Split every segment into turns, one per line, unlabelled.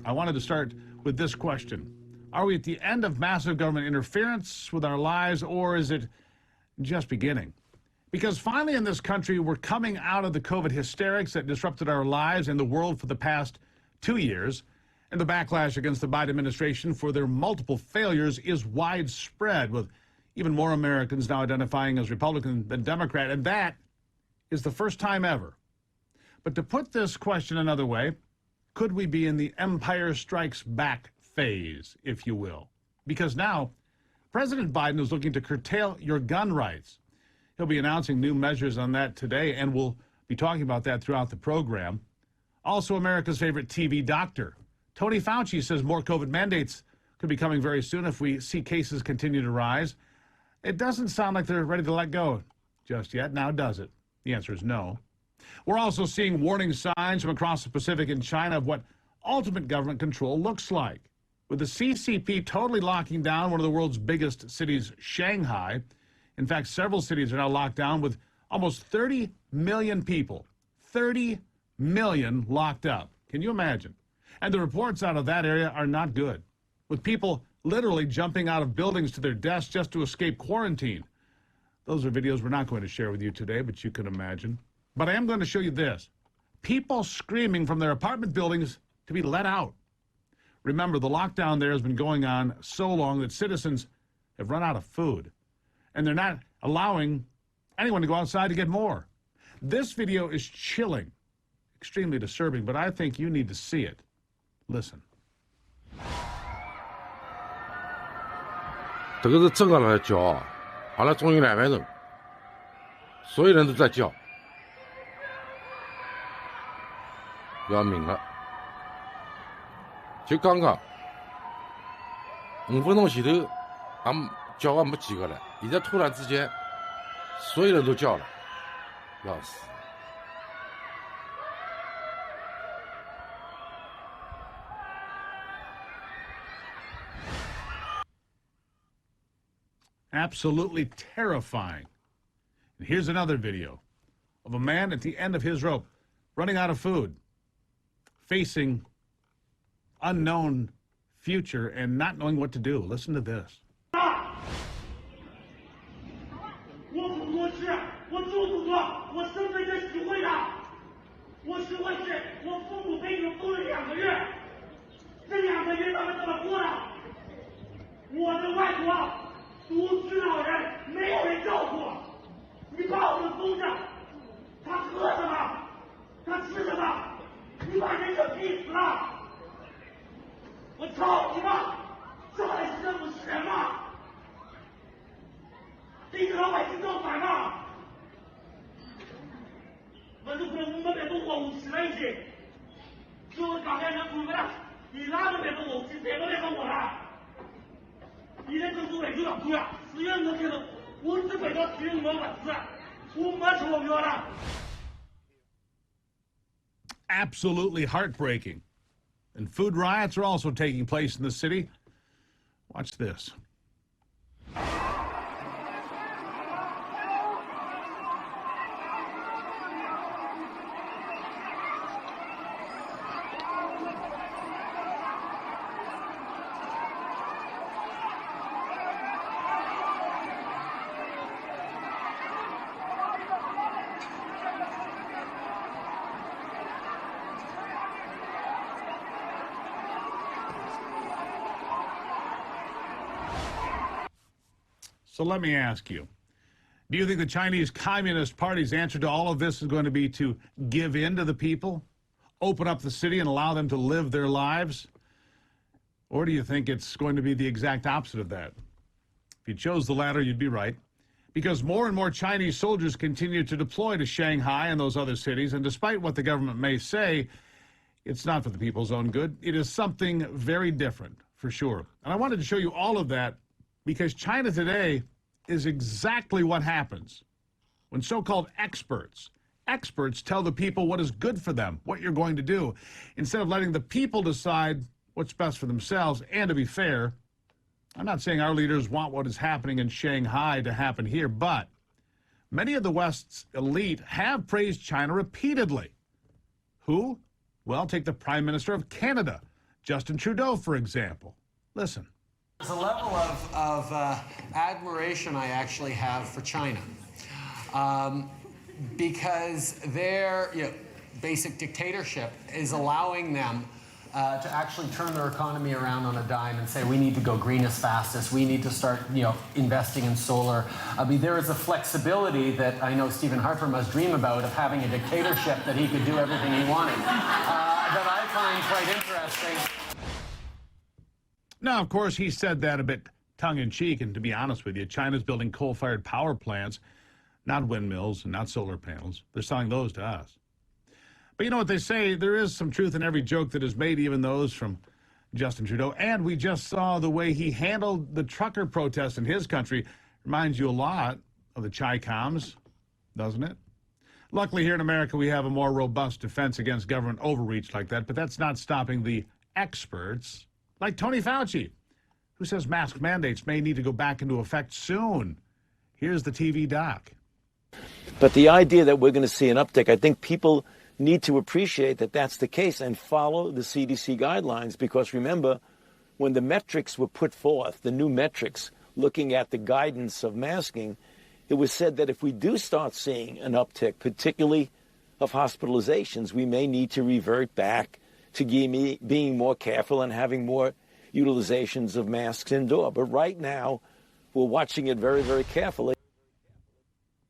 I wanted to start with this question. Are we at the end of massive government interference with our lives, or is it just beginning? Because finally in this country, we're coming out of the COVID hysterics that disrupted our lives and the world for the past 2 years. And the backlash against the Biden administration for their multiple failures is widespread, with even more Americans now identifying as Republican than Democrat. And that is the first time ever. But to put this question another way, could we be in the Empire Strikes Back phase, if you will? Because now, President Biden is looking to curtail your gun rights. He'll be announcing new measures on that today, and we'll be talking about that throughout the program. Also, America's favorite TV doctor, Tony Fauci, says more COVID mandates could be coming very soon if we see cases continue to rise. It doesn't sound like they're ready to let go just yet. Now, does it? The answer is no. We're also seeing warning signs from across the Pacific and China of what ultimate government control looks like. With the CCP totally locking down one of the world's biggest cities, Shanghai. In fact, several cities are now locked down with almost 30 million people. 30 million locked up. Can you imagine? And the reports out of that area are not good, with people literally jumping out of buildings to their desks just to escape quarantine. Those are videos we're not going to share with you today, but you can imagine. But I am going to show you this. People screaming from their apartment buildings to be let out. Remember, the lockdown there has been going on so long that citizens have run out of food. And they're not allowing anyone to go outside to get more. This video is chilling, extremely disturbing, but I think you need to see it. Listen.
这个是正常人的叫啊，好了，终于200人，所有人都在叫，要命了！就刚刚5分钟前头，叫啊没几个了，现在突然之间，所有人都叫了，要死！
Absolutely terrifying. And here's another video of a man at the end of his rope, running out of food, facing unknown future and not knowing what to do. Listen to this.
我不多吃，我就不多，我生在这实惠的，我实惠是我父母给你供了2个月，这2个月他们怎么过的？我的外婆。 独居老人，没有人照顾，你把我们封着，他喝什么？他吃什么？你把人给逼死了！我操你妈！这还是政府是人吗？对着老百姓造反吗？我都说我们别动我50了已经，说我刚才人出来了，你哪都别动我，谁都别动我了。 你在政府委就要哭呀！4月能看到，我这北到只有我本事，我没什么标了。
Absolutely heartbreaking. And food riots are also taking place in the city. Watch this. So let me ask you, do you think the Chinese Communist Party's answer to all of this is going to be to give in to the people, open up the city and allow them to live their lives? Or do you think it's going to be the exact opposite of that? If you chose the latter, you'd be right. Because more and more Chinese soldiers continue to deploy to Shanghai and those other cities, and despite what the government may say, it's not for the people's own good. It is something very different, for sure. And I wanted to show you all of that because China today is exactly what happens when so-called experts tell the people what is good for them, what you're going to do, instead of letting the people decide what's best for themselves. And to be fair, I'm not saying our leaders want what is happening in Shanghai to happen here, but many of the West's elite have praised China repeatedly. Who? Well, take the Prime Minister of Canada, Justin Trudeau, for example. Listen.
There's a level of admiration I actually have for China, because their basic dictatorship is allowing them to actually turn their economy around on a dime and say, we need to go green as fast as we need to start investing in solar. I mean, there is a flexibility that I know Stephen Harper must dream about, of having a dictatorship that he could do everything he wanted, that I find quite interesting.
Now, of course, he said that a bit tongue-in-cheek, and to be honest with you, China's building coal-fired power plants, not windmills and not solar panels. They're selling those to us. But you know what they say, there is some truth in every joke that is made, even those from Justin Trudeau. And we just saw the way he handled the trucker protest in his country. Reminds you a lot of the Chi-Coms, doesn't it? Luckily, here in America, we have a more robust defense against government overreach like that, but that's not stopping the experts, like Tony Fauci, who says mask mandates may need to go back into effect soon. Here's the TV doc.
But the idea that we're going to see an uptick, I think people need to appreciate that that's the case and follow the CDC guidelines, because remember, when the metrics were put forth, the new metrics looking at the guidance of masking, it was said that if we do start seeing an uptick, particularly of hospitalizations, we may need to revert back to being more careful and having more utilizations of masks indoor. But right now, we're watching it very, very carefully.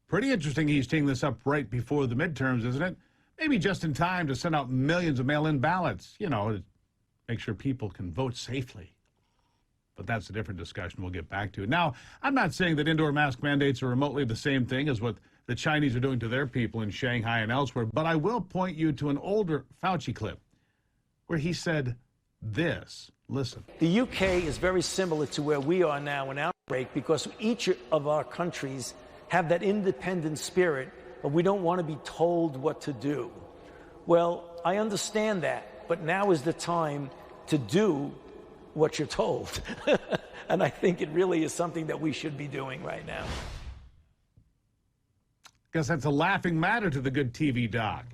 Pretty interesting he's teeing this up right before the midterms, isn't it? Maybe just in time to send out millions of mail-in ballots, to make sure people can vote safely. But that's a different discussion we'll get back to. Now, I'm not saying that indoor mask mandates are remotely the same thing as what the Chinese are doing to their people in Shanghai and elsewhere, but I will point you to an older Fauci clip where he said this. Listen.
The UK is very similar to where we are now in outbreak, because each of our countries have that independent spirit, but we don't want to be told what to do. Well, I understand that, but now is the time to do what you're told. And I think it really is something that we should be doing right now.
Guess that's a laughing matter to the good TV doc.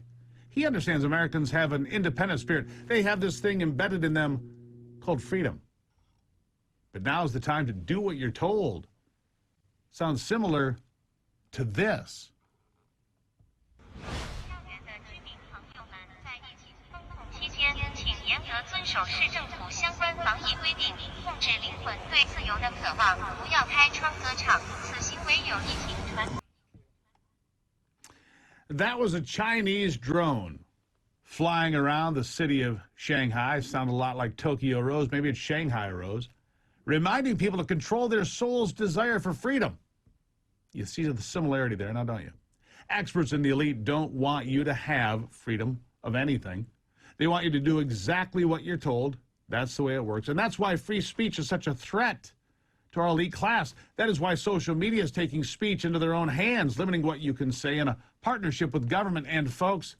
He understands Americans have an independent spirit. They have this thing embedded in them called freedom. But now's the time to do what you're told. Sounds similar to this. That was a Chinese drone flying around the city of Shanghai. Sounded a lot like Tokyo Rose. Maybe it's Shanghai Rose. Reminding people to control their soul's desire for freedom. You see the similarity there now, don't you? Experts in the elite don't want you to have freedom of anything. They want you to do exactly what you're told. That's the way it works. And that's why free speech is such a threat to our elite class. That is why social media is taking speech into their own hands, limiting what you can say in a partnership with government. And folks,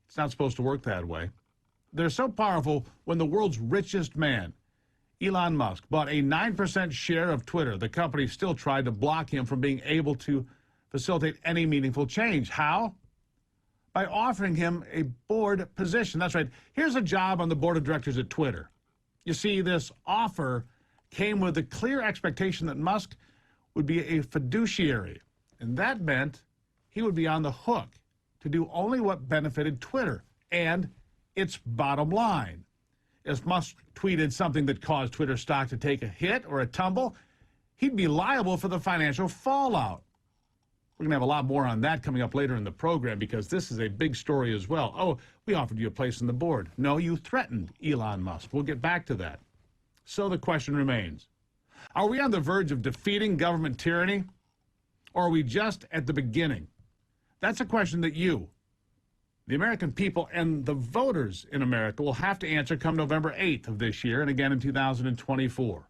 it's not supposed to work that way. They're so powerful, when the world's richest man, Elon Musk, bought a 9% share of Twitter, the company still tried to block him from being able to facilitate any meaningful change. How? By offering him a board position. That's right. Here's a job on the board of directors at Twitter. You see, this offer came with a clear expectation that Musk would be a fiduciary. And that meant he would be on the hook to do only what benefited Twitter and its bottom line. If Musk tweeted something that caused Twitter stock to take a hit or a tumble, he'd be liable for the financial fallout. We're going to have a lot more on that coming up later in the program, because this is a big story as well. Oh, we offered you a place on the board. No, you threatened Elon Musk. We'll get back to that. So the question remains, are we on the verge of defeating government tyranny, or are we just at the beginning? That's a question that you, the American people, and the voters in America will have to answer come November 8th of this year and again in 2024.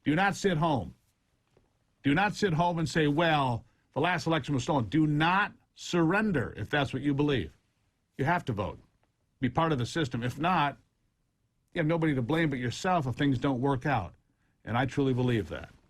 Do not sit home. Do not sit home and say, well, the last election was stolen. Do not surrender if that's what you believe. You have to vote. Be part of the system. If not, you have nobody to blame but yourself if things don't work out. And I truly believe that.